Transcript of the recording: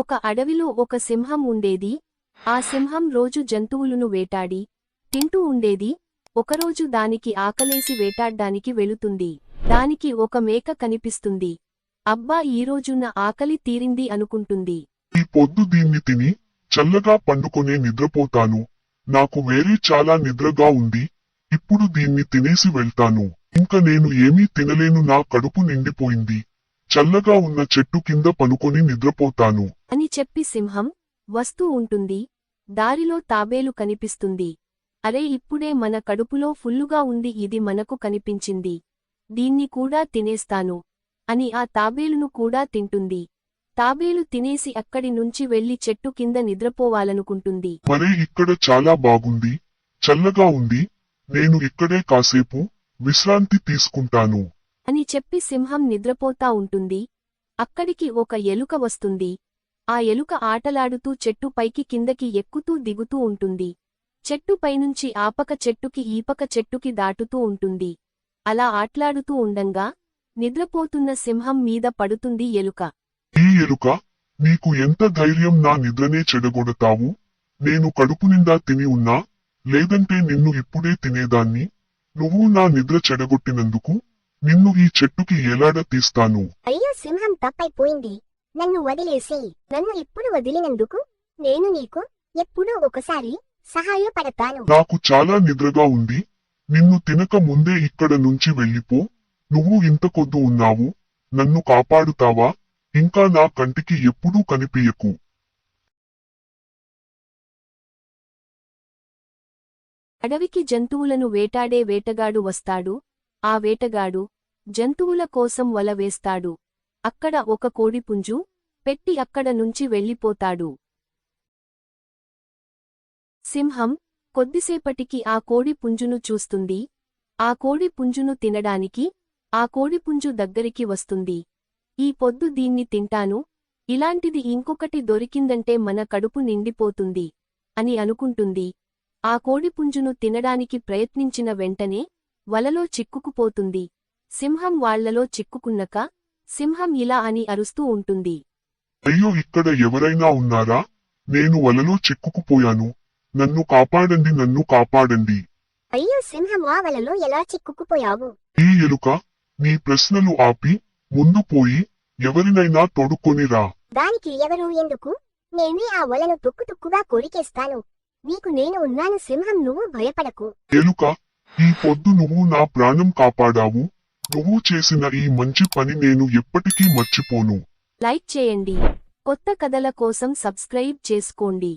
ఒక అడవిలో ఒక సింహం ఉండేది. ఆ సింహం రోజు జంతువులను వేటాడి తింటూ ఉండేది. ఒకరోజు దానికి ఆకలేసి వేటాడ్డానికి వెళుతుంది. దానికి ఒక మేక కనిపిస్తుంది. అబ్బా, ఈరోజు నా ఆకలి తీరింది అనుకుంటుంది. ఈ పొద్దు దీన్ని తిని చల్లగా పండుకొనే నిద్రపోతాను. నాకు వేరే చాలా నిద్రగా ఉంది. ఇప్పుడు దీన్ని తినేసి వెళ్తాను. ఇంక నేను ఏమీ తినలేను, నా కడుపు నిండిపోయింది. చల్లగా ఉన్న చెట్టు కింద పనుకొని నిద్రపోతాను అని చెప్పి సింహం వస్తూ ఉంటుంది. దారిలో తాబేలు కనిపిస్తుంది. అరే, ఇప్పుడే మన కడుపులో ఫుల్లుగా ఉంది, ఇది మనకు కనిపించింది. దీన్ని కూడా తినేస్తాను అని ఆ తాబేలును కూడా తింటుంది. తాబేలు తినేసి అక్కడి నుంచి వెళ్లి చెట్టు కింద నిద్రపోవాలనుకుంటుంది. మరే, ఇక్కడ చాలా బాగుంది, చల్లగా ఉంది. నేను ఇక్కడే కాసేపు విశ్రాంతి తీసుకుంటాను అని చెప్పి సింహం నిద్రపోతా ఉంటుంది. అక్కడికి ఒక ఎలుక వస్తుంది. ఆ ఎలుక ఆటలాడుతూ చెట్టు పైకి కిందకి ఎక్కుతూ దిగుతూ ఉంటుంది. చెట్టు పైనుంచి ఆపక చెట్టుకి ఈపక చెట్టుకి దాటుతూ ఉంటుంది. అలా ఆట్లాడుతూ ఉండంగా నిద్రపోతున్న సింహం మీద పడుతుంది ఎలుక. ఈ ఎలుక, నీకు ఎంత ధైర్యం నా నిద్రనే చెడగొడతావు? నేను కడుపు నిండా తిని ఉన్నా, లేదంటే నిన్ను ఇప్పుడే తినేదాన్ని. నువ్వు నా నిద్ర చెడగొట్టినందుకు నిన్ను ఈ చెట్టుకి ఎలాడ తీస్తాను. అయ్యో, సింహం తప్పైపోయింది. నన్ను వదిలేసి నన్ను ఇప్పుడు వదిలినందుకు నేను నీకు ఎప్పుడో ఒకసారి సహాయపడతాను. నాకు చాలా నిద్రగా ఉంది. నిన్ను తినక ముందే ఇక్కడ నుంచి వెళ్ళిపో. నువ్వు ఇంత కొద్దు ఉన్నావు, నన్ను కాపాడుతావా? ఇంకా నా కంటికి ఎప్పుడూ కనిపియకు. అడవికి జంతువులను వేటాడే వేటగాడు వస్తాడు. ఆ వేటగాడు జంతువుల కోసం వల వేస్తాడు. అక్కడ ఒక కోడిపుంజు పెట్టి అక్కడ నుంచి వెళ్ళిపోతాడు. సింహం కొద్దిసేపటికి ఆ కోడిపుంజును చూస్తుంది. ఆ కోడిపుంజును తినడానికి ఆ కోడిపుంజు దగ్గరికి వస్తుంది. ఈ పొద్దు దీన్ని తింటాను, ఇలాంటిది ఇంకొకటి దొరికిందంటే మన కడుపు నిండిపోతుంది అని అనుకుంటుంది. ఆ కోడిపుంజును తినడానికి ప్రయత్నించిన వెంటనే వలలో చిక్కుకుపోతుంది. సింహం వాళ్లలో చిక్కుకున్నక సింహం ఇలా అని అరుస్తూ ఉంటుంది. అయ్యో, ఇక్కడ ఎవరైనా ఉన్నారా? నేను వలలో చిక్కుకుపోయాను. నన్ను కాపాడండి, నన్ను కాపాడండి. అయ్యో, సింహం ఆ వలలో ఎలా చిక్కుకుపోయావు? ఈ ఎలుక, నీ ప్రశ్నలు ఆపి ముందు పోయి ఎవరినైనా తోడుకొని రా. దానికి ఎవరు ఎందుకు? నేనే ఆ వలను తుక్కుతుక్కుగా కొరికేస్తాను. నీకు నేను ఉన్నాను సింహం, నువ్వు భయపడకు. ఎలుక, ఈ పొద్దు నువ్వు నా ప్రాణం కాపాడావు. నువ్వు చేసిన ఈ మంచి పని నేను ఎప్పటికీ మర్చిపోను. లైక్ చేయండి. కొత్త కథల కోసం సబ్స్క్రైబ్ చేసుకోండి.